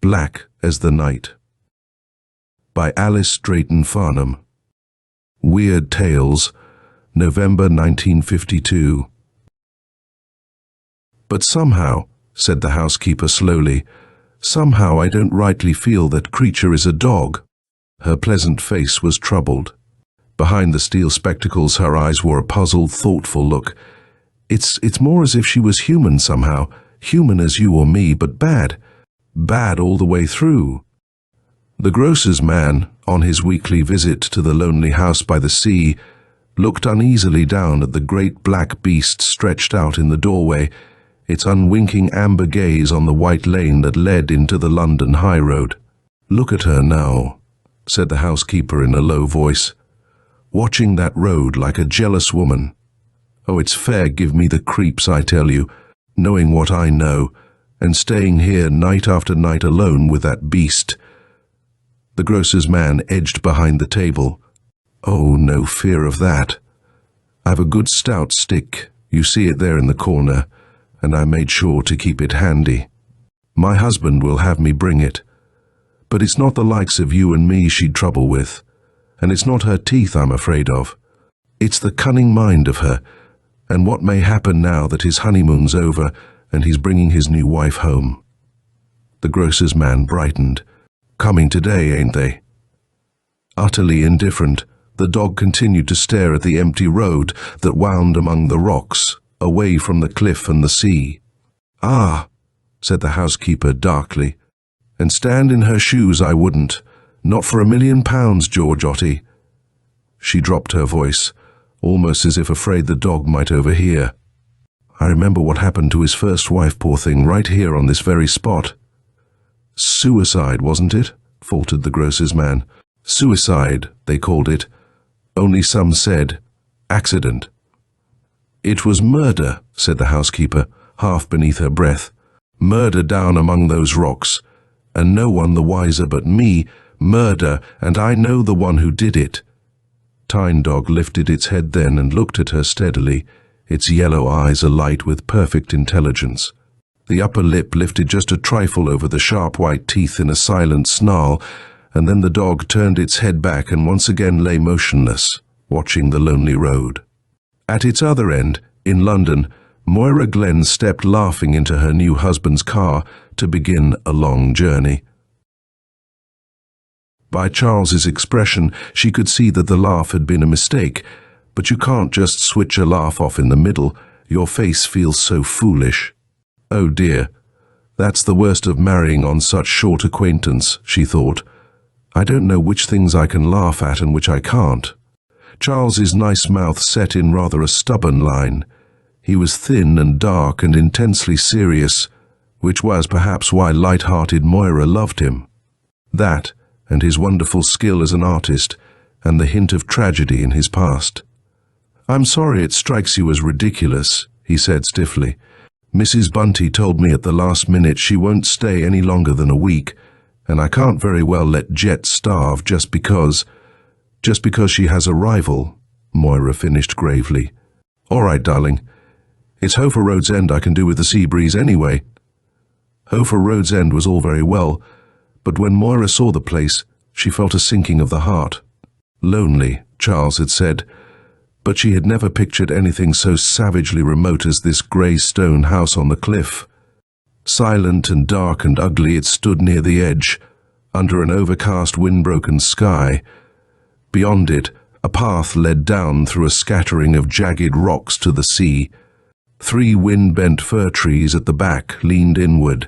Black as the Night. By Alice Drayton Farnham. Weird Tales, November 1952. But somehow, said the housekeeper slowly, somehow I don't rightly feel that creature is a dog. Her pleasant face was troubled. Behind the steel spectacles her eyes wore a puzzled, thoughtful look. It's more as if she was human somehow, human as you or me, but bad. Bad all the way through. The grocer's man, on his weekly visit to the lonely house by the sea, looked uneasily down at the great black beast stretched out in the doorway, its unwinking amber gaze on the white lane that led into the London high road. "Look at her now," said the housekeeper in a low voice, "watching that road like a jealous woman. Oh, it's fair give me the creeps, I tell you, knowing what I know, and staying here night after night alone with that beast." The grocer's man edged behind the table. "Oh, no fear of that. I've a good stout stick, you see it there in the corner, and I made sure to keep it handy. My husband will have me bring it. But it's not the likes of you and me she'd trouble with, and it's not her teeth I'm afraid of. It's the cunning mind of her, and what may happen now that his honeymoon's over and he's bringing his new wife home." The grocer's man brightened. "Coming today, ain't they?" Utterly indifferent, the dog continued to stare at the empty road that wound among the rocks, away from the cliff and the sea. "Ah," said the housekeeper darkly, "and stand in her shoes I wouldn't. Not for £1,000,000, George Otti." She dropped her voice, almost as if afraid the dog might overhear. "I remember what happened to his first wife, poor thing, right here on this very spot." "Suicide, wasn't it?" faltered the grocer's man. "Suicide, they called it. Only some said accident." "It was murder," said the housekeeper, half beneath her breath. "Murder down among those rocks, and no one the wiser but me. Murder, and I know the one who did it." Tyne Dog lifted its head then and looked at her steadily, its yellow eyes alight with perfect intelligence. The upper lip lifted just a trifle over the sharp white teeth in a silent snarl, and then the dog turned its head back and once again lay motionless, watching the lonely road. At its other end, in London, Moira Glenn stepped laughing into her new husband's car to begin a long journey. By Charles's expression, she could see that the laugh had been a mistake, but you can't just switch a laugh off in the middle. Your face feels so foolish. "Oh dear, that's the worst of marrying on such short acquaintance," she thought. "I don't know which things I can laugh at and which I can't." Charles's nice mouth set in rather a stubborn line. He was thin and dark and intensely serious, which was perhaps why light-hearted Moira loved him. That, and his wonderful skill as an artist, and the hint of tragedy in his past. "I'm sorry it strikes you as ridiculous," he said stiffly. "Mrs. Bunty told me at the last minute she won't stay any longer than a week, and I can't very well let Jet starve just because she has a rival," Moira finished gravely. "All right, darling. It's Hofer Road's End I can do with the sea breeze anyway." Hofer Road's End was all very well, but when Moira saw the place, she felt a sinking of the heart. Lonely, Charles had said, but she had never pictured anything so savagely remote as this grey stone house on the cliff. Silent and dark and ugly it stood near the edge, under an overcast wind-broken sky. Beyond it, a path led down through a scattering of jagged rocks to the sea. 3 wind-bent fir trees at the back leaned inward,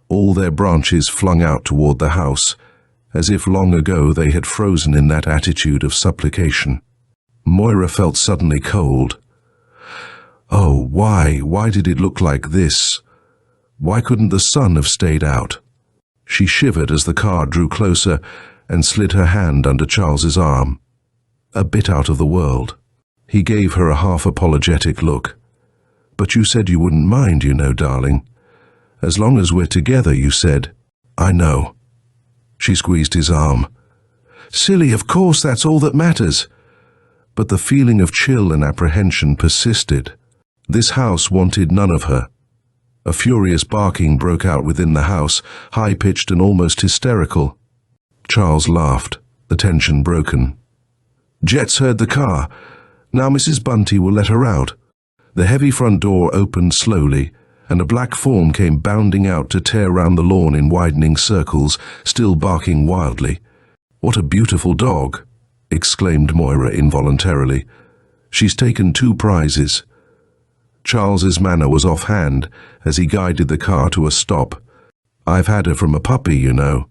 all their branches flung out toward the house, as if long ago they had frozen in that attitude of supplication. Moira felt suddenly cold. Oh, why did it look like this? Why couldn't the sun have stayed out? She shivered as the car drew closer and slid her hand under Charles's arm. A bit out of the world. He gave her a half-apologetic look. "But you said you wouldn't mind, you know, darling. As long as we're together, you said." "I know." She squeezed his arm. "Silly, of course that's all that matters." But the feeling of chill and apprehension persisted. This house wanted none of her. A furious barking broke out within the house, high-pitched and almost hysterical. Charles laughed, the tension broken. Jet's heard the car. Now Mrs. Bunty will let her out. The heavy front door opened slowly, and a black form came bounding out to tear round the lawn in widening circles, still barking wildly. "What a beautiful dog!" exclaimed Moira involuntarily. "She's taken 2 prizes." Charles's manner was offhand as he guided the car to a stop. "I've had her from a puppy, you know.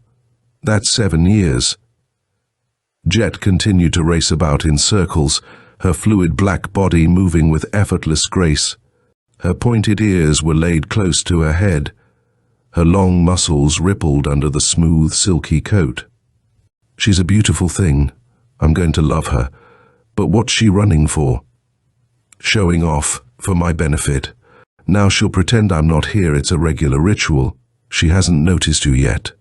That's 7 years. Jet continued to race about in circles, her fluid black body moving with effortless grace. Her pointed ears were laid close to her head. Her long muscles rippled under the smooth, silky coat. "She's a beautiful thing. I'm going to love her. But what's she running for?" "Showing off, for my benefit. Now she'll pretend I'm not here. It's a regular ritual. She hasn't noticed you yet."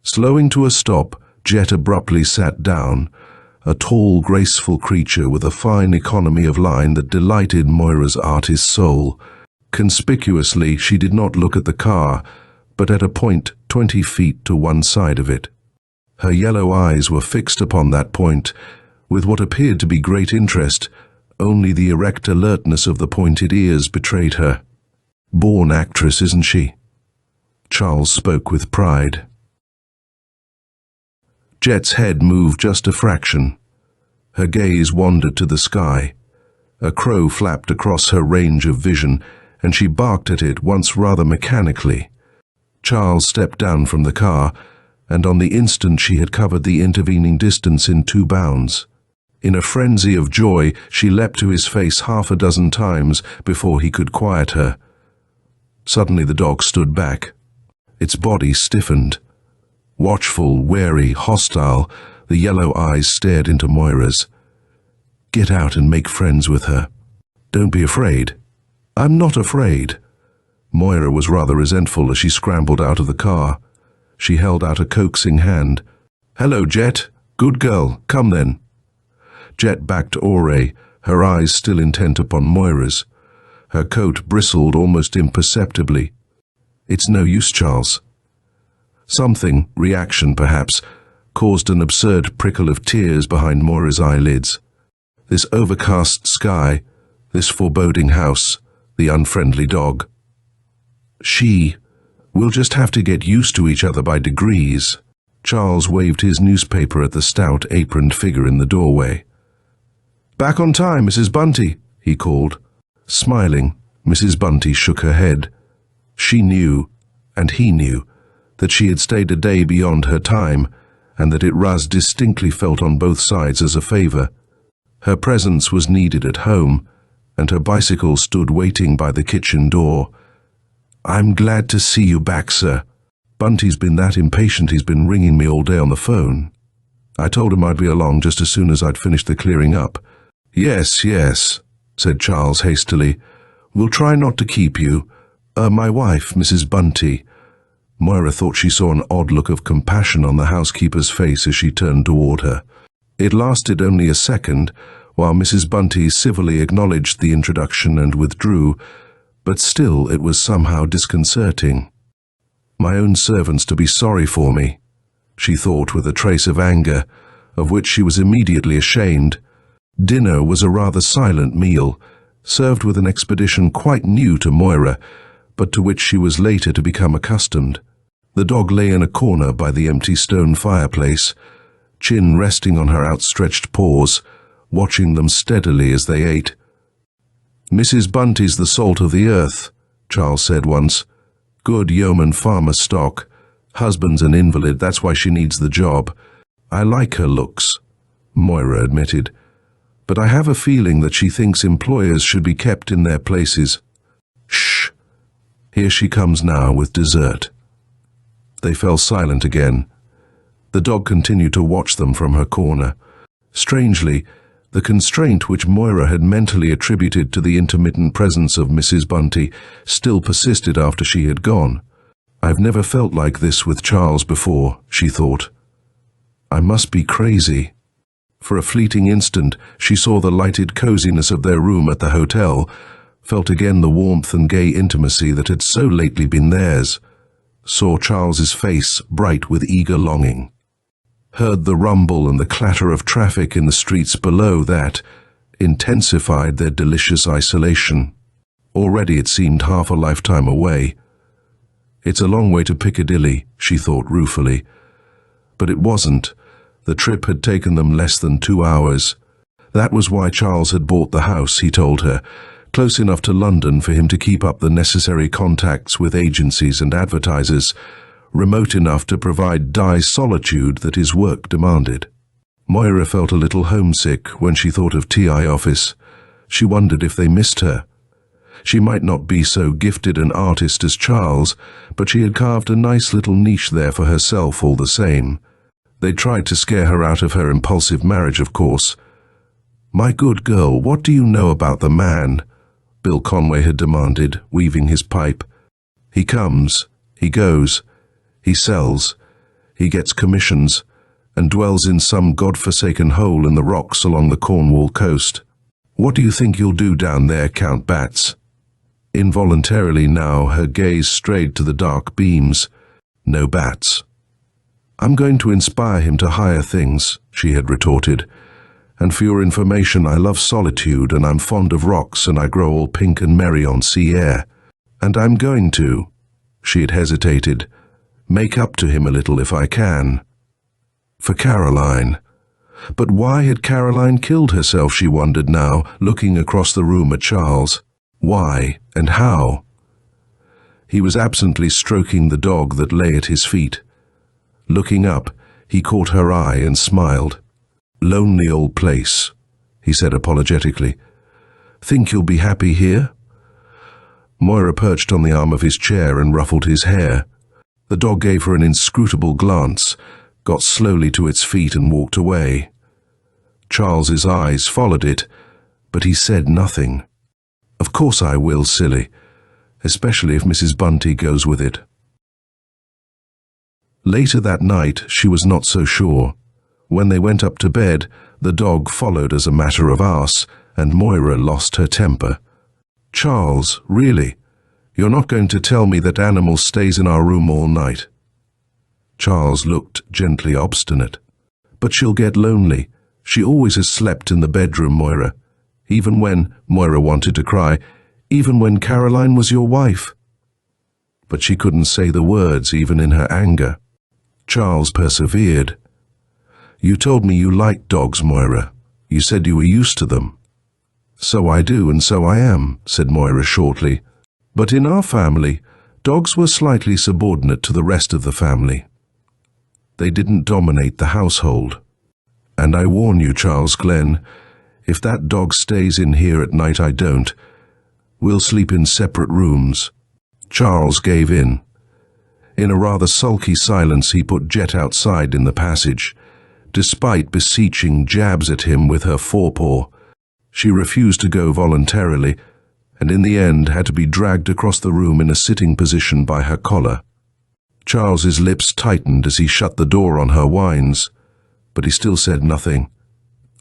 Slowing to a stop, Jet abruptly sat down, a tall, graceful creature with a fine economy of line that delighted Moira's artist soul. Conspicuously, she did not look at the car, but at a point 20 feet to one side of it. Her yellow eyes were fixed upon that point, with what appeared to be great interest. Only the erect alertness of the pointed ears betrayed her. "Born actress, isn't she?" Charles spoke with pride. Jet's head moved just a fraction. Her gaze wandered to the sky. A crow flapped across her range of vision, and she barked at it once rather mechanically. Charles stepped down from the car, and on the instant she had covered the intervening distance in 2 bounds. In a frenzy of joy, she leapt to his face 6 times before he could quiet her. Suddenly the dog stood back. Its body stiffened. Watchful, wary, hostile, the yellow eyes stared into Moira's. "Get out and make friends with her. Don't be afraid." "I'm not afraid." Moira was rather resentful as she scrambled out of the car. She held out a coaxing hand. "Hello, Jet. Good girl. Come then." Jet backed Ore, her eyes still intent upon Moira's. Her coat bristled almost imperceptibly. "It's no use, Charles." Something, reaction perhaps, caused an absurd prickle of tears behind Moira's eyelids. This overcast sky, this foreboding house, the unfriendly dog. We'll just have to get used to each other by degrees." Charles waved his newspaper at the stout, aproned figure in the doorway. "Back on time, Mrs. Bunty," he called. Smiling, Mrs. Bunty shook her head. She knew, and he knew, that she had stayed a day beyond her time, and that it was distinctly felt on both sides as a favor. Her presence was needed at home, and her bicycle stood waiting by the kitchen door. "I'm glad to see you back, sir. Bunty's been that impatient he's been ringing me all day on the phone. I told him I'd be along just as soon as I'd finished the clearing up." Yes, said Charles hastily. "We'll try not to keep you. My wife, Mrs. Bunty." Moira thought she saw an odd look of compassion on the housekeeper's face as she turned toward her. It lasted only a second, while Mrs. Bunty civilly acknowledged the introduction and withdrew, but still it was somehow disconcerting. "My own servants to be sorry for me," she thought with a trace of anger, of which she was immediately ashamed. Dinner was a rather silent meal, served with an expedition quite new to Moira, but to which she was later to become accustomed. The dog lay in a corner by the empty stone fireplace, chin resting on her outstretched paws, watching them steadily as they ate. "Mrs. Bunty's the salt of the earth," Charles said once. "Good yeoman farmer stock. Husband's an invalid, that's why she needs the job. I like her looks," Moira admitted, "but I have a feeling that she thinks employers should be kept in their places. Shh! Here she comes now with dessert." They fell silent again. The dog continued to watch them from her corner. Strangely, the constraint which Moira had mentally attributed to the intermittent presence of Mrs. Bunty still persisted after she had gone. "I've never felt like this with Charles before," she thought. "I must be crazy." For a fleeting instant, she saw the lighted coziness of their room at the hotel, felt again the warmth and gay intimacy that had so lately been theirs, saw Charles's face bright with eager longing, heard the rumble and the clatter of traffic in the streets below that intensified their delicious isolation. Already it seemed half a lifetime away. It's a long way to Piccadilly, she thought ruefully. But it wasn't. The trip had taken them less than 2 hours. That was why Charles had bought the house, he told her, close enough to London for him to keep up the necessary contacts with agencies and advertisers, remote enough to provide Di's solitude that his work demanded. Moira felt a little homesick when she thought of TI office. She wondered if they missed her. She might not be so gifted an artist as Charles, but she had carved a nice little niche there for herself all the same. They tried to scare her out of her impulsive marriage, of course. "My good girl, what do you know about the man?" Bill Conway had demanded, weaving his pipe. "He comes, he goes, he sells, he gets commissions, and dwells in some god-forsaken hole in the rocks along the Cornwall coast. What do you think you'll do down there, Count Batts?" Involuntarily now her gaze strayed to the dark beams. No bats. "I'm going to inspire him to higher things," she had retorted. "And for your information, I love solitude, and I'm fond of rocks, and I grow all pink and merry on sea air. And I'm going to," she had hesitated, "make up to him a little if I can. For Caroline." But why had Caroline killed herself, she wondered now, looking across the room at Charles. Why and how? He was absently stroking the dog that lay at his feet. Looking up, he caught her eye and smiled. "Lonely old place," he said apologetically. "Think you'll be happy here?" Moira perched on the arm of his chair and ruffled his hair. The dog gave her an inscrutable glance, got slowly to its feet and walked away. Charles's eyes followed it, but he said nothing. "Of course I will, silly, especially if Mrs. Bunty goes with it." Later that night, she was not so sure. When they went up to bed, the dog followed as a matter of course, and Moira lost her temper. "Charles, really? You're not going to tell me that animal stays in our room all night?" Charles looked gently obstinate. "But she'll get lonely. She always has slept in the bedroom, Moira. Even when," Moira wanted to cry, "even when Caroline was your wife." But she couldn't say the words even in her anger. Charles persevered. "You told me you liked dogs, Moira. You said you were used to them." "So I do, and so I am," said Moira shortly. "But in our family, dogs were slightly subordinate to the rest of the family. They didn't dominate the household. And I warn you, Charles Glenn, if that dog stays in here at night, I don't. We'll sleep in separate rooms." Charles gave in. In a rather sulky silence, he put Jet outside in the passage. Despite beseeching jabs at him with her forepaw, she refused to go voluntarily, and in the end had to be dragged across the room in a sitting position by her collar. Charles's lips tightened as he shut the door on her whines, but he still said nothing.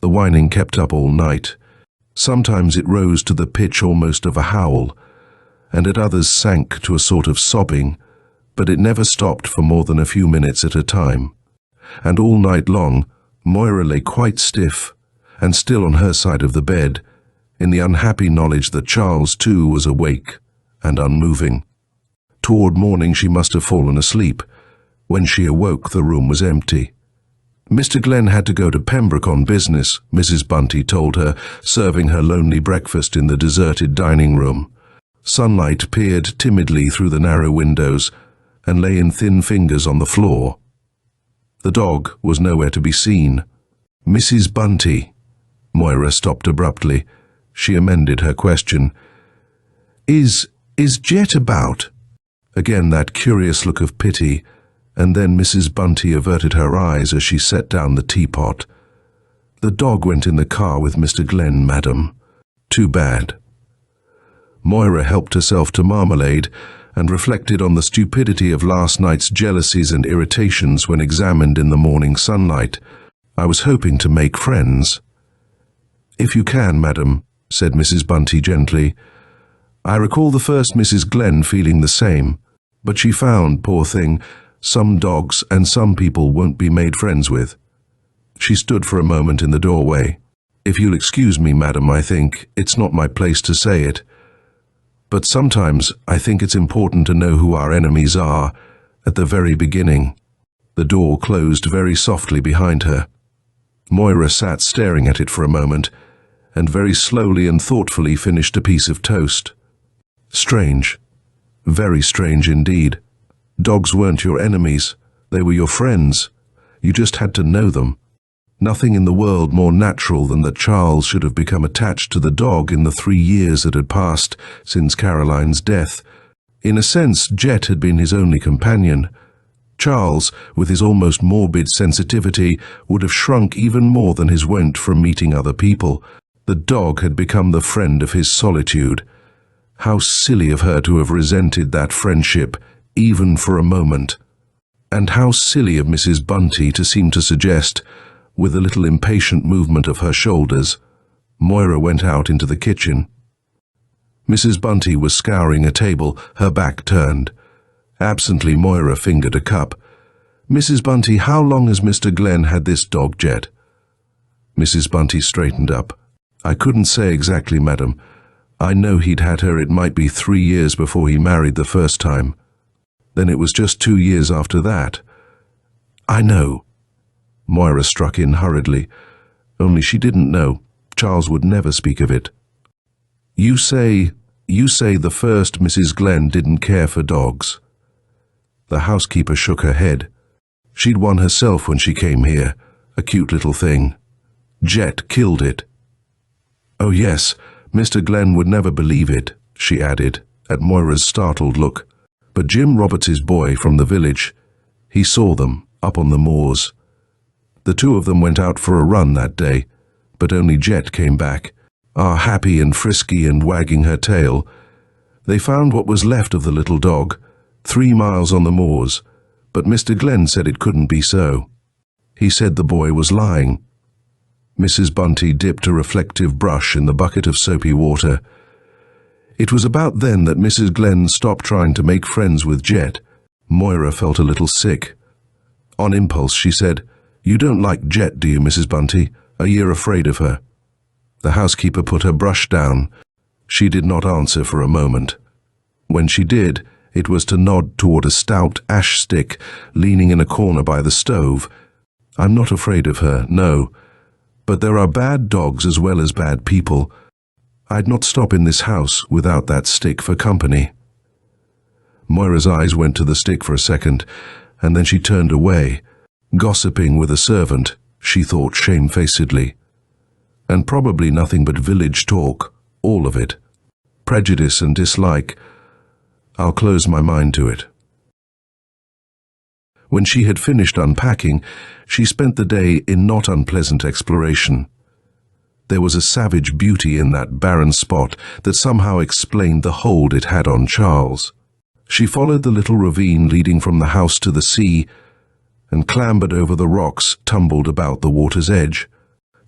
The whining kept up all night. Sometimes it rose to the pitch almost of a howl, and at others sank to a sort of sobbing, but it never stopped for more than a few minutes at a time. And all night long, Moira lay quite stiff, and still on her side of the bed, in the unhappy knowledge that Charles too was awake and unmoving. Toward morning she must have fallen asleep. When she awoke, the room was empty. Mr. Glenn had to go to Pembroke on business, Mrs. Bunty told her, serving her lonely breakfast in the deserted dining room. Sunlight peered timidly through the narrow windows and lay in thin fingers on the floor. The dog was nowhere to be seen. "Mrs. Bunty," Moira stopped abruptly. She amended her question. Is Jet about?" Again that curious look of pity, and then Mrs. Bunty averted her eyes as she set down the teapot. "The dog went in the car with Mr. Glenn, madam." "Too bad." Moira helped herself to marmalade and reflected on the stupidity of last night's jealousies and irritations when examined in the morning sunlight. "I was hoping to make friends." "If you can, madam," said Mrs. Bunty gently. I recall the first Mrs. Glenn feeling the same, but she found, poor thing, some dogs and some people won't be made friends with. She stood for a moment in the doorway. If you'll excuse me, madam, I think it's not my place to say it, but sometimes I think it's important to know who our enemies are at the very beginning. The door closed very softly behind her. Moira sat staring at it for a moment, and very slowly and thoughtfully finished a piece of toast. Strange. Very strange indeed. Dogs weren't your enemies. They were your friends. You just had to know them. Nothing in the world more natural than that Charles should have become attached to the dog in the 3 years that had passed since Caroline's death. In a sense, Jet had been his only companion. Charles, with his almost morbid sensitivity, would have shrunk even more than his wont from meeting other people. The dog had become the friend of his solitude. How silly of her to have resented that friendship, even for a moment. And how silly of Mrs. Bunty to seem to suggest, with a little impatient movement of her shoulders. Moira went out into the kitchen. Mrs. Bunty was scouring a table, her back turned. Absently, Moira fingered a cup. "Mrs. Bunty, how long has Mr. Glenn had this dog, Jet?" Mrs. Bunty straightened up. "I couldn't say exactly, madam. I know he'd had her, it might be 3 years before he married the first time. Then it was just 2 years after that." "I know." Moira struck in hurriedly. Only she didn't know. Charles would never speak of it. You say the first Mrs. Glenn didn't care for dogs." The housekeeper shook her head. "She'd one herself when she came here. A cute little thing. Jet killed it." "Oh yes, Mr. Glenn would never believe it," she added, at Moira's startled look. "But Jim Roberts's boy from the village, he saw them, up on the moors. The two of them went out for a run that day, but only Jet came back, happy and frisky and wagging her tail. They found what was left of the little dog, 3 miles on the moors, but Mr. Glenn said it couldn't be so. He said the boy was lying." Mrs. Bunty dipped a reflective brush in the bucket of soapy water. "It was about then that Mrs. Glenn stopped trying to make friends with Jet." Moira felt a little sick. On impulse, she said, "You don't like Jet, do you, Mrs. Bunty? Are you afraid of her?" The housekeeper put her brush down. She did not answer for a moment. When she did, it was to nod toward a stout ash stick leaning in a corner by the stove. "I'm not afraid of her, no. But there are bad dogs as well as bad people. I'd not stop in this house without that stick for company." Moira's eyes went to the stick for a second, and then she turned away. Gossiping with a servant, she thought shamefacedly. And probably nothing but village talk, all of it. Prejudice and dislike. I'll close my mind to it. When she had finished unpacking, she spent the day in not unpleasant exploration. There was a savage beauty in that barren spot that somehow explained the hold it had on Charles. She followed the little ravine leading from the house to the sea, and clambered over the rocks tumbled about the water's edge.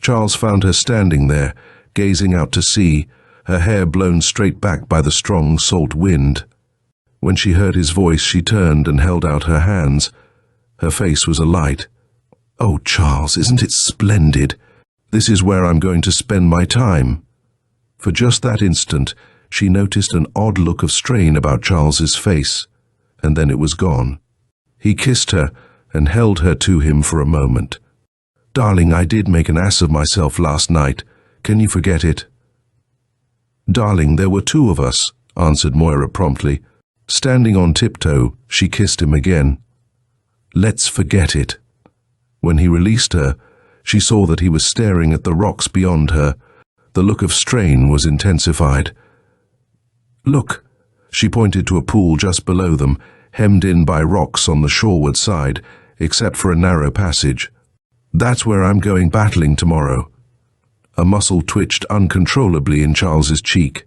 Charles found her standing there, gazing out to sea, her hair blown straight back by the strong salt wind. When she heard his voice, she turned and held out her hands. Her face was alight. "Oh, Charles, isn't it splendid? This is where I'm going to spend my time." For just that instant, she noticed an odd look of strain about Charles's face, and then it was gone. He kissed her and held her to him for a moment. "Darling, I did make an ass of myself last night. Can you forget it?" "Darling, there were 2 of us," answered Moira promptly. Standing on tiptoe, she kissed him again. "Let's forget it." When he released her, she saw that he was staring at the rocks beyond her. The look of strain was intensified. "Look," she pointed to a pool just below them, hemmed in by rocks on the shoreward side, except for a narrow passage. "That's where I'm going battling tomorrow." A muscle twitched uncontrollably in Charles's cheek.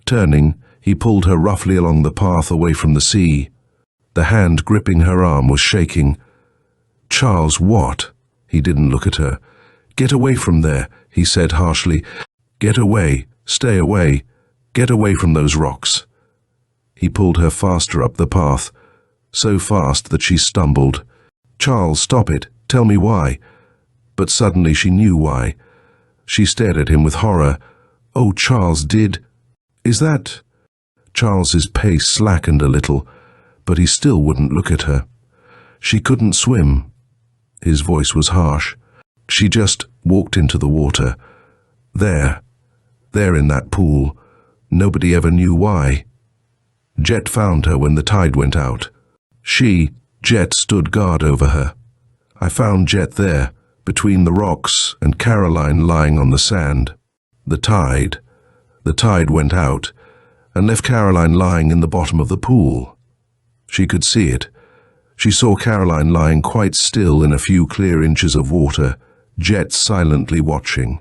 Turning, he pulled her roughly along the path away from the sea. The hand gripping her arm was shaking. "Charles, what?" He didn't look at her. "Get away from there," he said harshly. "Get away. Stay away. Get away from those rocks." He pulled her faster up the path, so fast that she stumbled. "Charles, stop it. Tell me why." But suddenly she knew why. She stared at him with horror. "Oh, Charles, is that—" Charles's pace slackened a little, but he still wouldn't look at her. "She couldn't swim." His voice was harsh. "She just walked into the water. There in that pool. Nobody ever knew why. Jet found her when the tide went out. Jet stood guard over her. I found Jet there, between the rocks, and Caroline lying on the sand. The tide went out, and left Caroline lying in the bottom of the pool. She could see it. She saw Caroline lying quite still in a few clear inches of water, Jet silently watching.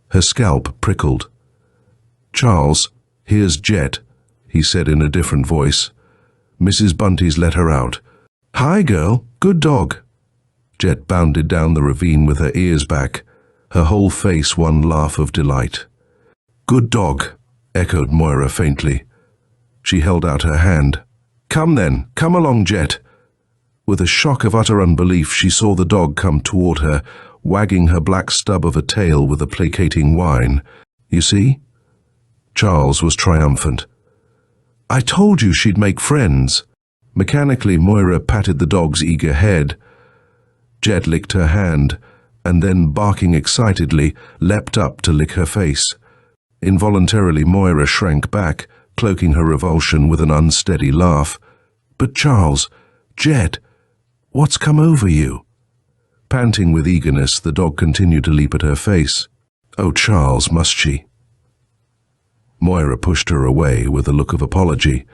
Her scalp prickled. "Charles, here's Jet," he said in a different voice. Mrs. Bunty's let her out. "Hi, girl. Good dog." Jet bounded down the ravine with her ears back, her whole face one laugh of delight. "Good dog," echoed Moira faintly. She held out her hand. "Come then, come along, Jet." With a shock of utter unbelief, she saw the dog come toward her, wagging her black stub of a tail with a placating whine. "You see?" Charles was triumphant. "I told you she'd make friends." Mechanically, Moira patted the dog's eager head. Jet licked her hand, and then, barking excitedly, leapt up to lick her face. Involuntarily, Moira shrank back, cloaking her revulsion with an unsteady laugh. "But Charles, Jet, what's come over you?" Panting with eagerness, the dog continued to leap at her face. "Oh, Charles, must she?" Moira pushed her away with a look of apology.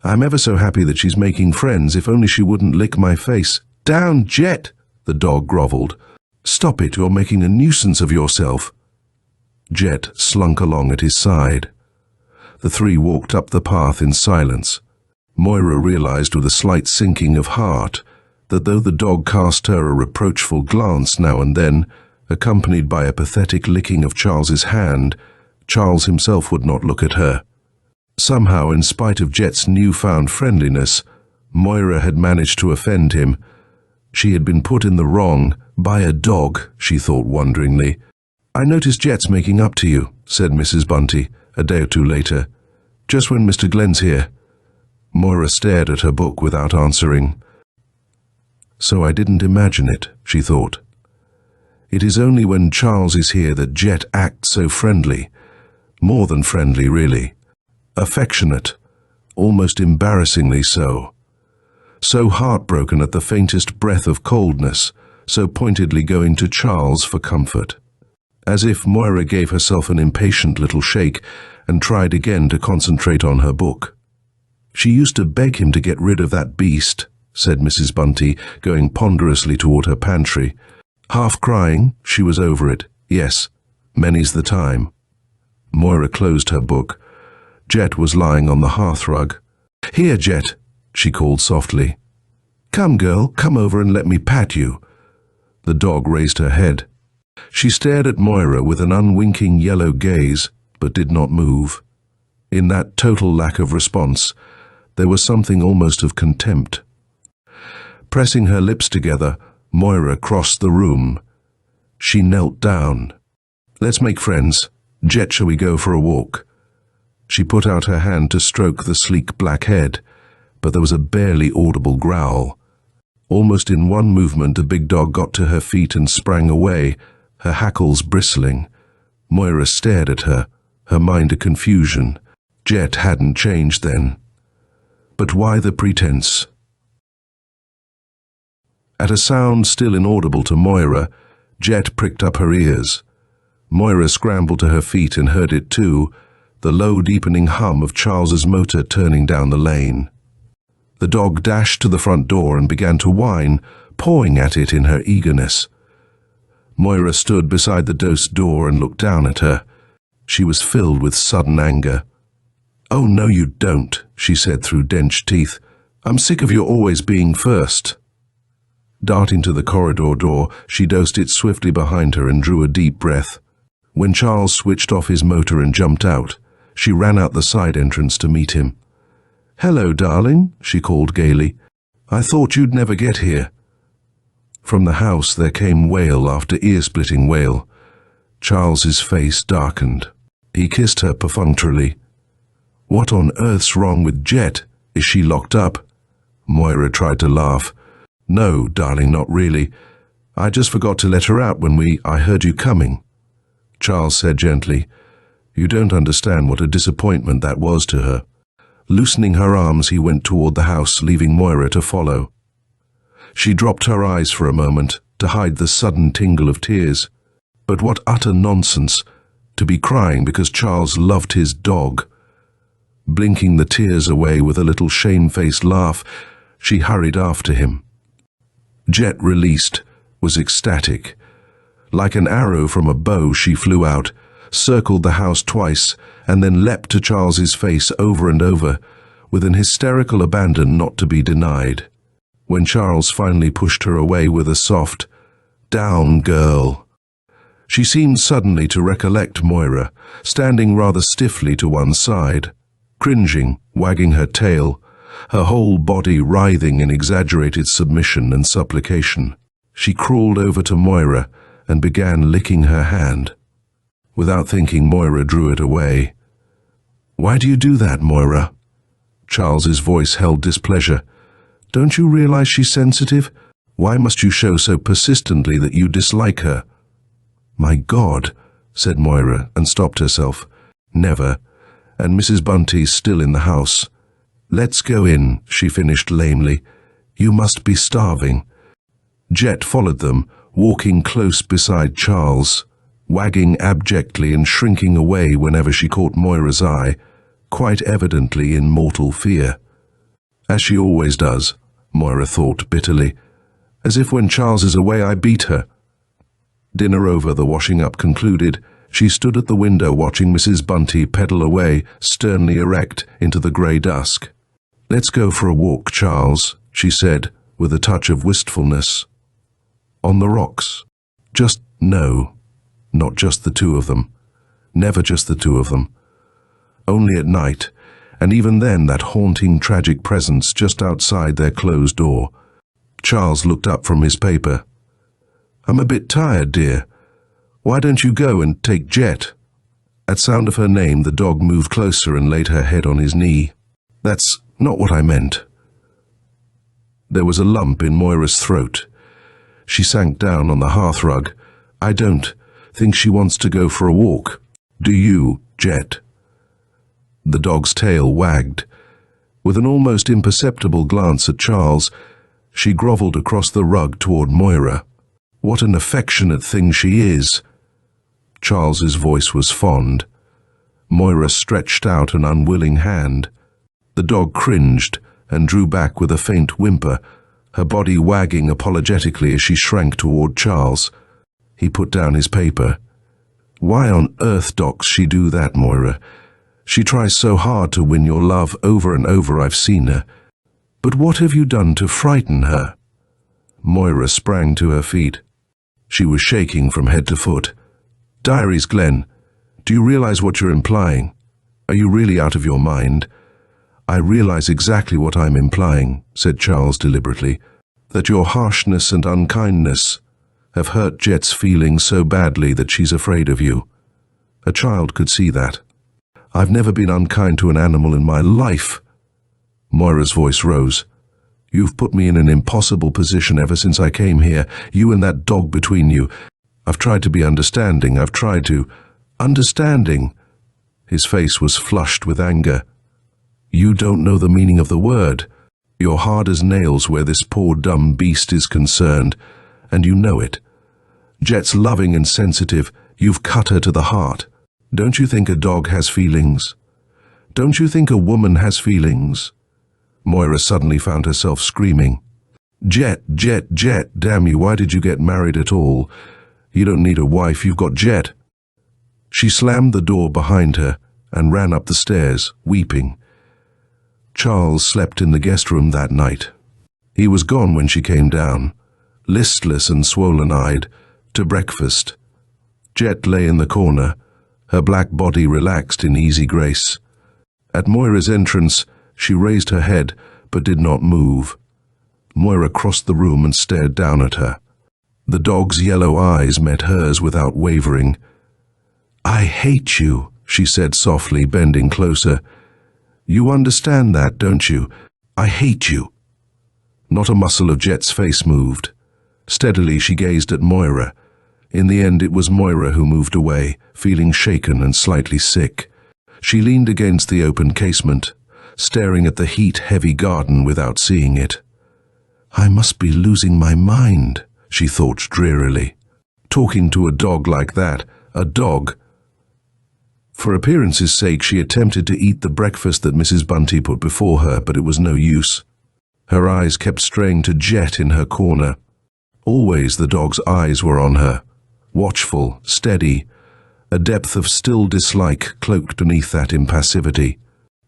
"I'm ever so happy that she's making friends, if only she wouldn't lick my face." "Down, Jet!" the dog grovelled. "Stop it, you're making a nuisance of yourself." Jet slunk along at his side. The three walked up the path in silence. Moira realized with a slight sinking of heart that though the dog cast her a reproachful glance now and then, accompanied by a pathetic licking of Charles's hand, Charles himself would not look at her. Somehow, in spite of Jet's newfound friendliness, Moira had managed to offend him. She had been put in the wrong by a dog, she thought wonderingly. "I noticed Jet's making up to you," said Mrs. Bunty, a day or two later. "Just when Mr. Glenn's here." Moira stared at her book without answering. "So I didn't imagine it," she thought. "It is only when Charles is here that Jet acts so friendly. More than friendly, really. Affectionate, almost embarrassingly so. So heartbroken at the faintest breath of coldness, so pointedly going to Charles for comfort." As if Moira gave herself an impatient little shake and tried again to concentrate on her book. "She used to beg him to get rid of that beast," said Mrs. Bunty, going ponderously toward her pantry. Half crying, she was over it. Yes, many's the time. Moira closed her book. Jet was lying on the hearthrug. "Here, Jet," she called softly. "Come, girl, come over and let me pat you." The dog raised her head. She stared at Moira with an unwinking yellow gaze, but did not move. In that total lack of response, there was something almost of contempt. Pressing her lips together, Moira crossed the room. She knelt down. "Let's make friends. Jet, shall we go for a walk?" She put out her hand to stroke the sleek black head, but there was a barely audible growl. Almost in one movement, the big dog got to her feet and sprang away, her hackles bristling. Moira stared at her, her mind a confusion. Jet hadn't changed then. But why the pretense? At a sound still inaudible to Moira, Jet pricked up her ears. Moira scrambled to her feet and heard it too, the low deepening hum of Charles's motor turning down the lane. The dog dashed to the front door and began to whine, pawing at it in her eagerness. Moira stood beside the dose door and looked down at her. She was filled with sudden anger. "Oh, no you don't," she said through clenched teeth. "I'm sick of your always being first." Darting to the corridor door, she dosed it swiftly behind her and drew a deep breath. When Charles switched off his motor and jumped out, She ran out the side entrance to meet him. "Hello, darling," she called gaily. "I thought you'd never get here." From the house there came wail after ear-splitting wail. Charles's face darkened. He kissed her perfunctorily. "What on earth's wrong with Jet? Is she locked up?" Moira tried to laugh. "No, darling, not really. I just forgot to let her out when I heard you coming." Charles said gently. "You don't understand what a disappointment that was to her." Loosening her arms, he went toward the house, leaving Moira to follow. She dropped her eyes for a moment to hide the sudden tingle of tears. But what utter nonsense, to be crying because Charles loved his dog. Blinking the tears away with a little shamefaced laugh, she hurried after him. Jet, released, was ecstatic. Like an arrow from a bow, she flew out, circled the house twice, and then leapt to Charles's face over and over, with an hysterical abandon not to be denied. When Charles finally pushed her away with a soft, "Down, girl," she seemed suddenly to recollect Moira, standing rather stiffly to one side, cringing, wagging her tail, her whole body writhing in exaggerated submission and supplication. She crawled over to Moira and began licking her hand. Without thinking, Moira drew it away. "Why do you do that, Moira?" Charles's voice held displeasure. "Don't you realize she's sensitive? Why must you show so persistently that you dislike her?" "My God," said Moira, and stopped herself. "Never. And Mrs. Bunty's still in the house." "Let's go in," she finished lamely. "You must be starving." Jet followed them, walking close beside Charles, wagging abjectly and shrinking away whenever she caught Moira's eye, quite evidently in mortal fear. As she always does, Moira thought bitterly, as if when Charles is away I beat her. Dinner over, the washing up concluded, she stood at the window watching Mrs. Bunty pedal away, sternly erect, into the grey dusk. "Let's go for a walk, Charles," she said, with a touch of wistfulness. "On the rocks." No, not just the two of them. Never just the two of them. Only at night, and even then that haunting, tragic presence just outside their closed door. Charles looked up from his paper. "I'm a bit tired, dear. Why don't you go and take Jet?" At sound of her name, the dog moved closer and laid her head on his knee. "That's not what I meant." There was a lump in Moira's throat. She sank down on the hearthrug. "I don't think she wants to go for a walk. Do you, Jet?" The dog's tail wagged. With an almost imperceptible glance at Charles, she grovelled across the rug toward Moira. "What an affectionate thing she is." Charles's voice was fond. Moira stretched out an unwilling hand. The dog cringed and drew back with a faint whimper, her body wagging apologetically as she shrank toward Charles. He put down his paper. "Why on earth docs she do that, Moira? She tries so hard to win your love over and over, I've seen her. But what have you done to frighten her?" Moira sprang to her feet. She was shaking from head to foot. "Diaries, Glenn, do you realize what you're implying? Are you really out of your mind?" "I realize exactly what I'm implying," said Charles deliberately, "that your harshness and unkindness have hurt Jet's feelings so badly that she's afraid of you. A child could see that. I've never been unkind to an animal in my life." Moira's voice rose. "You've put me in an impossible position ever since I came here, you and that dog between you. I've tried to be understanding, I've tried to—" "Understanding?" His face was flushed with anger. "You don't know the meaning of the word. You're hard as nails where this poor dumb beast is concerned, and you know it. Jet's loving and sensitive. You've cut her to the heart. Don't you think a dog has feelings? Don't you think a woman has feelings?" Moira suddenly found herself screaming. "Jet, Jet, Jet, damn you, why did you get married at all? You don't need a wife, you've got Jet." She slammed the door behind her and ran up the stairs, weeping. Charles slept in the guest room that night. He was gone when she came down, listless and swollen-eyed, to breakfast. Jet lay in the corner, Her black body relaxed in easy grace. At Moira's entrance, she raised her head but did not move. Moira crossed the room and stared down at her. The dog's yellow eyes met hers without wavering. "I hate you," she said softly, bending closer. "You understand that, don't you? I hate you." Not a muscle of Jet's face moved. Steadily she gazed at Moira. In the end it was Moira who moved away, feeling shaken and slightly sick. She leaned against the open casement, staring at the heat-heavy garden without seeing it. "I must be losing my mind," she thought drearily. Talking to a dog like that, a dog. For appearance's sake she attempted to eat the breakfast that Mrs. Bunty put before her, but it was no use. Her eyes kept straying to Jet in her corner. Always the dog's eyes were on her, watchful, steady, a depth of still dislike cloaked beneath that impassivity.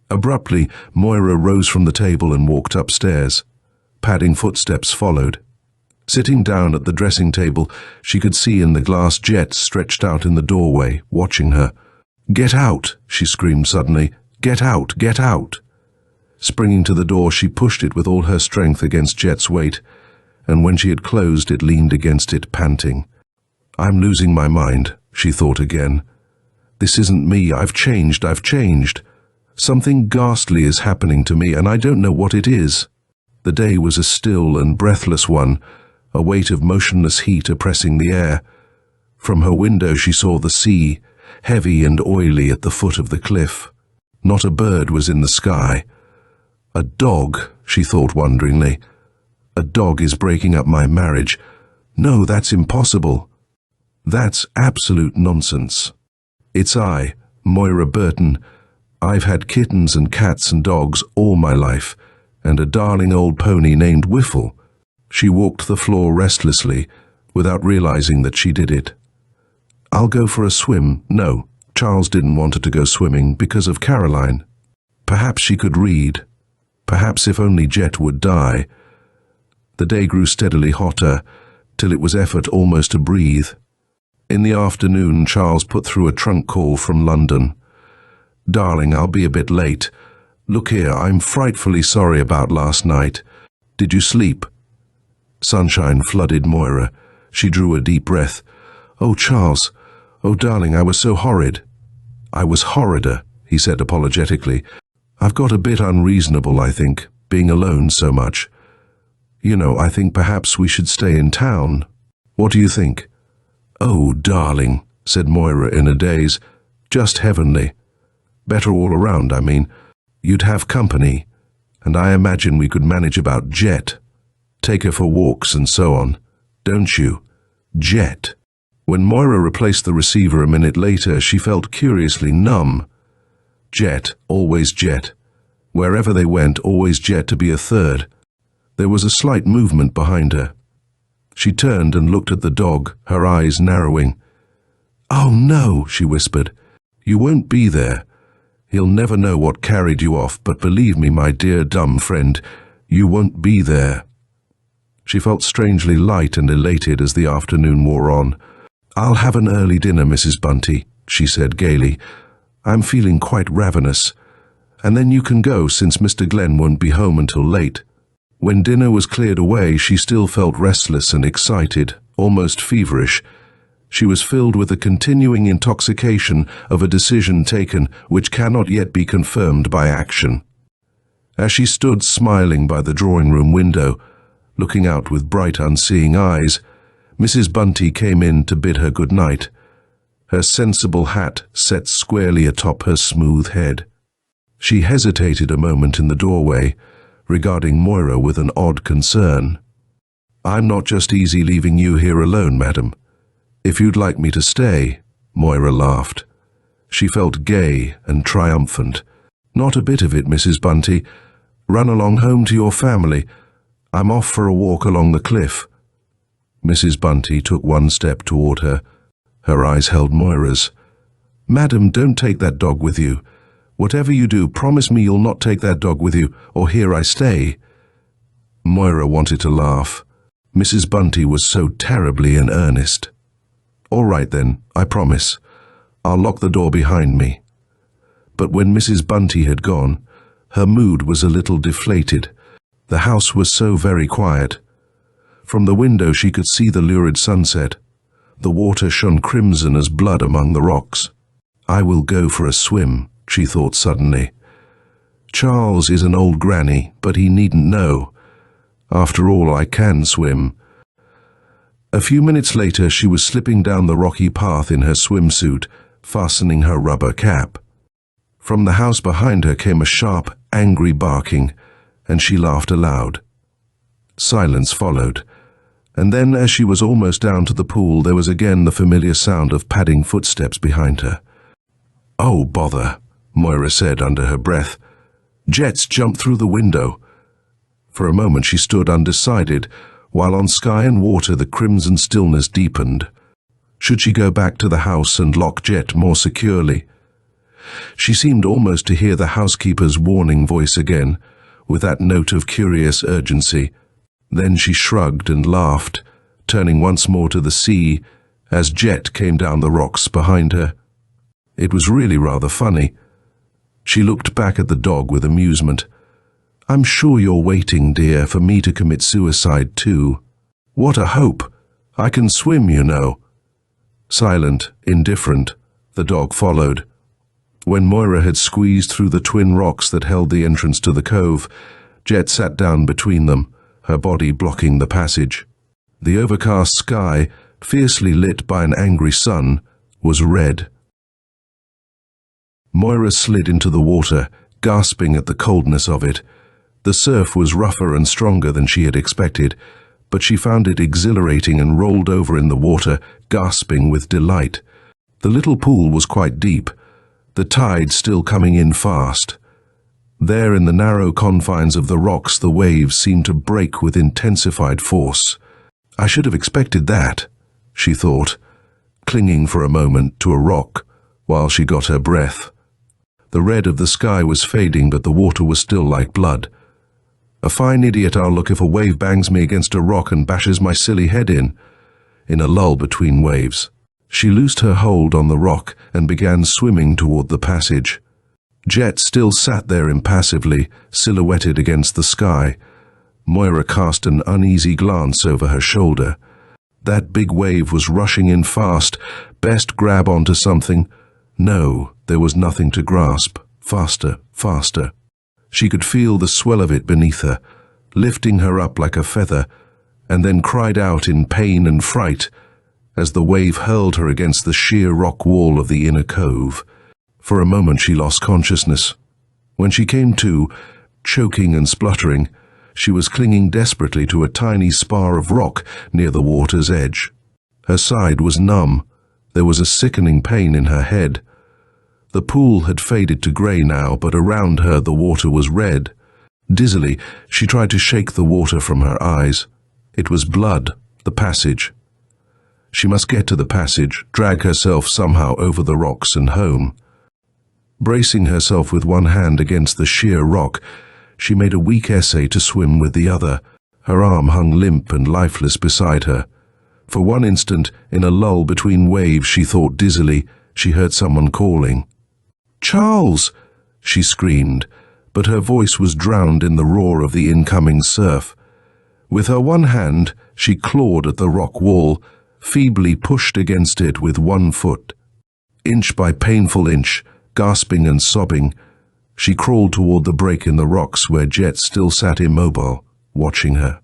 Abruptly, Moira rose from the table and walked upstairs. Padding footsteps followed. Sitting down at the dressing table, she could see in the glass Jet stretched out in the doorway, watching her. "Get out!" she screamed suddenly. "Get out! Get out!" Springing to the door, she pushed it with all her strength against Jet's weight, and when she had closed, it leaned against it, panting. "I'm losing my mind," she thought again. "This isn't me. I've changed. Something ghastly is happening to me, and I don't know what it is." The day was a still and breathless one, a weight of motionless heat oppressing the air. From her window she saw the sea, heavy and oily at the foot of the cliff. Not a bird was in the sky. "A dog," she thought wonderingly. "A dog is breaking up my marriage. No, that's impossible. That's absolute nonsense. It's I, Moira Burton. I've had kittens and cats and dogs all my life, and a darling old pony named Whiffle." She walked the floor restlessly, without realizing that she did it. "I'll go for a swim." No, Charles didn't want her to go swimming because of Caroline. Perhaps she could read. Perhaps if only Jet would die. The day grew steadily hotter, till it was effort almost to breathe. In the afternoon, Charles put through a trunk call from London. "Darling, I'll be a bit late. Look here, I'm frightfully sorry about last night. Did you sleep?" Sunshine flooded Moira. She drew a deep breath. "Oh, Charles. Oh, darling, I was so horrid." "I was horrider," he said apologetically. "I've got a bit unreasonable, I think, being alone so much. You know, I think perhaps we should stay in town. What do you think?" "Oh, darling," said Moira in a daze. "Just heavenly. Better all around, I mean. You'd have company, and I imagine we could manage about Jet. Take her for walks and so on. Don't you? Jet." When Moira replaced the receiver a minute later, she felt curiously numb. Jet, always Jet. Wherever they went, always Jet to be a third. There was a slight movement behind her. She turned and looked at the dog, her eyes narrowing. "Oh no," she whispered. "You won't be there. He'll never know what carried you off, but believe me, my dear dumb friend, you won't be there." She felt strangely light and elated as the afternoon wore on. "I'll have an early dinner, Mrs. Bunty," she said gaily. "I'm feeling quite ravenous. And then you can go, since Mr. Glenn won't be home until late." When dinner was cleared away, she still felt restless and excited, almost feverish. She was filled with a continuing intoxication of a decision taken which cannot yet be confirmed by action. As she stood smiling by the drawing-room window, looking out with bright, unseeing eyes, Mrs. Bunty came in to bid her good night, her sensible hat set squarely atop her smooth head. She hesitated a moment in the doorway, regarding Moira with an odd concern. "I'm not just easy leaving you here alone, madam. If you'd like me to stay," Moira laughed. She felt gay and triumphant. "Not a bit of it, Mrs. Bunty. Run along home to your family. I'm off for a walk along the cliff." Mrs. Bunty took one step toward her. Her eyes held Moira's. "Madam, don't take that dog with you. Whatever you do, promise me you'll not take that dog with you, or here I stay." Moira wanted to laugh. Mrs. Bunty was so terribly in earnest. "All right then, I promise. I'll lock the door behind me." But when Mrs. Bunty had gone, her mood was a little deflated. The house was so very quiet. From the window she could see the lurid sunset. The water shone crimson as blood among the rocks. "I will go for a swim," she thought suddenly. "Charles is an old granny, but he needn't know. After all, I can swim." A few minutes later, she was slipping down the rocky path in her swimsuit, fastening her rubber cap. From the house behind her came a sharp, angry barking, and she laughed aloud. Silence followed, and then, as she was almost down to the pool, there was again the familiar sound of padding footsteps behind her. "Oh, bother," Moira said under her breath. "Jet's jumped through the window." For a moment she stood undecided, while on sky and water the crimson stillness deepened. Should she go back to the house and lock Jet more securely? She seemed almost to hear the housekeeper's warning voice again, with that note of curious urgency. Then she shrugged and laughed, turning once more to the sea as Jet came down the rocks behind her. It was really rather funny. She looked back at the dog with amusement. "I'm sure you're waiting, dear, for me to commit suicide too. What a hope! I can swim, you know." Silent, indifferent, the dog followed. When Moira had squeezed through the twin rocks that held the entrance to the cove, Jet sat down between them, her body blocking the passage. The overcast sky, fiercely lit by an angry sun, was red. Moira slid into the water, gasping at the coldness of it. The surf was rougher and stronger than she had expected, but she found it exhilarating and rolled over in the water, gasping with delight. The little pool was quite deep, the tide still coming in fast. There in the narrow confines of the rocks the waves seemed to break with intensified force. "I should have expected that," she thought, clinging for a moment to a rock while she got her breath. The red of the sky was fading, but the water was still like blood. "A fine idiot I'll look if a wave bangs me against a rock and bashes my silly head in." In a lull between waves, she loosed her hold on the rock and began swimming toward the passage. Jet still sat there impassively, silhouetted against the sky. Moira cast an uneasy glance over her shoulder. That big wave was rushing in fast. Best grab onto something. No, there was nothing to grasp. Faster, faster. She could feel the swell of it beneath her, lifting her up like a feather, and then cried out in pain and fright as the wave hurled her against the sheer rock wall of the inner cove. For a moment she lost consciousness. When she came to, choking and spluttering, she was clinging desperately to a tiny spar of rock near the water's edge. Her side was numb. There was a sickening pain in her head. The pool had faded to grey now, but around her the water was red. Dizzily, she tried to shake the water from her eyes. It was blood, the passage. She must get to the passage, drag herself somehow over the rocks and home. Bracing herself with one hand against the sheer rock, she made a weak essay to swim with the other. Her arm hung limp and lifeless beside her. For one instant, in a lull between waves, she thought dizzily, she heard someone calling. "Charles!" she screamed, but her voice was drowned in the roar of the incoming surf. With her one hand, she clawed at the rock wall, feebly pushed against it with one foot. Inch by painful inch, gasping and sobbing, she crawled toward the break in the rocks where Jet still sat immobile, watching her.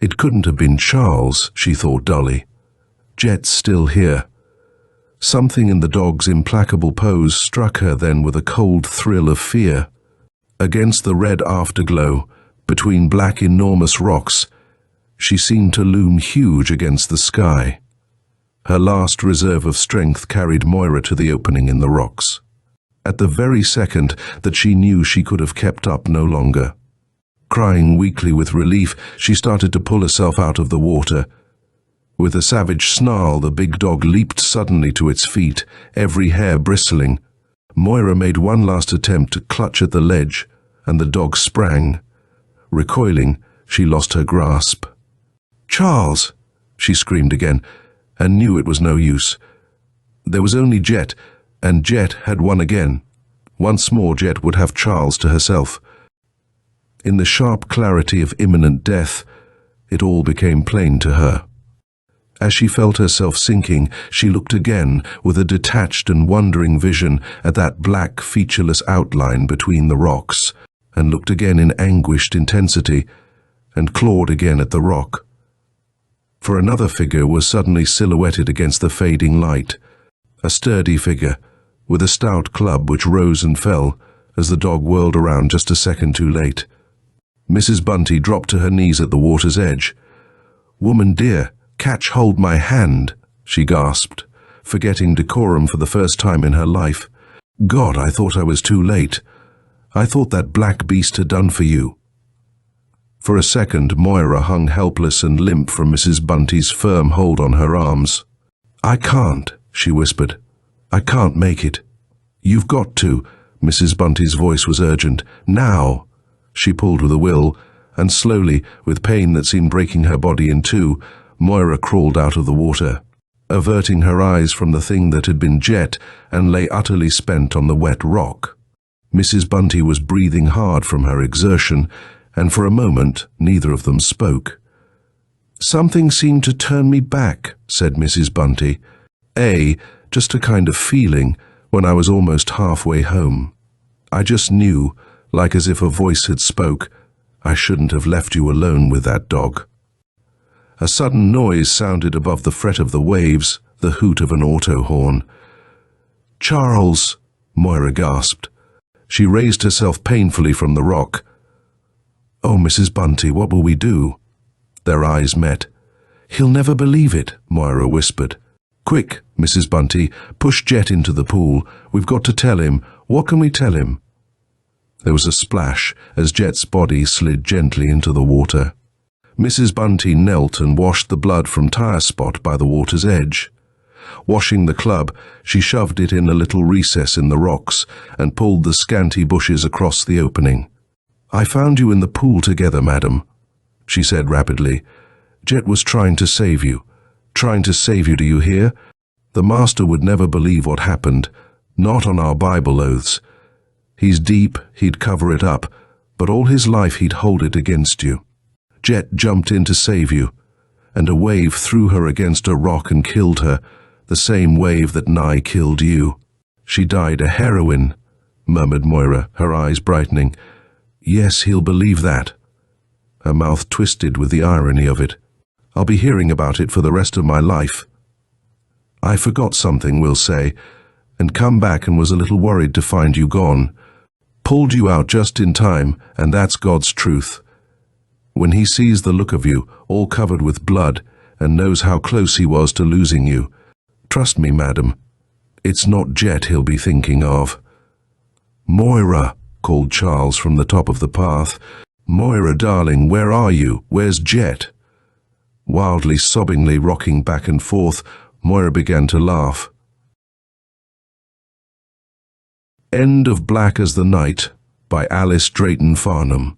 It couldn't have been Charles, she thought dully. Jet's still here. Something in the dog's implacable pose struck her then with a cold thrill of fear. Against the red afterglow, between black enormous rocks, she seemed to loom huge against the sky. Her last reserve of strength carried Moira to the opening in the rocks. At the very second that she knew she could have kept up no longer. Crying weakly with relief, she started to pull herself out of the water. With a savage snarl, the big dog leaped suddenly to its feet, every hair bristling. Moira made one last attempt to clutch at the ledge, and the dog sprang. Recoiling, she lost her grasp. "Charles!" she screamed again, and knew it was no use. There was only Jet, and Jet had won again. Once more Jet would have Charles to herself. In the sharp clarity of imminent death, it all became plain to her. As she felt herself sinking, she looked again with a detached and wondering vision at that black, featureless outline between the rocks, and looked again in anguished intensity, and clawed again at the rock. For another figure was suddenly silhouetted against the fading light, a sturdy figure, with a stout club which rose and fell as the dog whirled around just a second too late. Mrs. Bunty dropped to her knees at the water's edge. "Woman dear, catch hold my hand," she gasped, forgetting decorum for the first time in her life. "God, I thought I was too late. I thought that black beast had done for you." For a second, Moira hung helpless and limp from Mrs. Bunty's firm hold on her arms. "I can't," she whispered. "I can't make it." "You've got to." Mrs. Bunty's voice was urgent. "Now." She pulled with a will, and slowly, with pain that seemed breaking her body in two, Moira crawled out of the water, averting her eyes from the thing that had been Jet and lay utterly spent on the wet rock. Mrs. Bunty was breathing hard from her exertion, and for a moment neither of them spoke. "Something seemed to turn me back," said Mrs. Bunty. Just a kind of feeling when I was almost halfway home. I just knew, like as if a voice had spoke, I shouldn't have left you alone with that dog." A sudden noise sounded above the fret of the waves, the hoot of an auto horn. "Charles!" Moira gasped. She raised herself painfully from the rock. "Oh, Mrs. Bunty, what will we do?" Their eyes met. "He'll never believe it," Moira whispered. "Quick, Mrs. Bunty, push Jet into the pool. We've got to tell him. What can we tell him?" There was a splash as Jet's body slid gently into the water. Mrs. Bunty knelt and washed the blood from tire spot by the water's edge. Washing the club, she shoved it in a little recess in the rocks and pulled the scanty bushes across the opening. "I found you in the pool together, madam," she said rapidly. "Jet was trying to save you. Trying to save you, do you hear? The master would never believe what happened, not on our Bible oaths. He's deep, he'd cover it up, but all his life he'd hold it against you. Jet jumped in to save you, and a wave threw her against a rock and killed her, the same wave that nigh killed you. She died a heroine," murmured Moira, her eyes brightening. "Yes, he'll believe that." Her mouth twisted with the irony of it. "I'll be hearing about it for the rest of my life. I forgot something, we'll say, and come back and was a little worried to find you gone. Pulled you out just in time, and that's God's truth. When he sees the look of you, all covered with blood, and knows how close he was to losing you, trust me, madam, it's not Jet he'll be thinking of." "Moira," called Charles from the top of the path. "Moira, darling, where are you? Where's Jet?" Wildly, sobbingly rocking back and forth, Moira began to laugh. End of Black as the Night by Alice Drayton Farnham.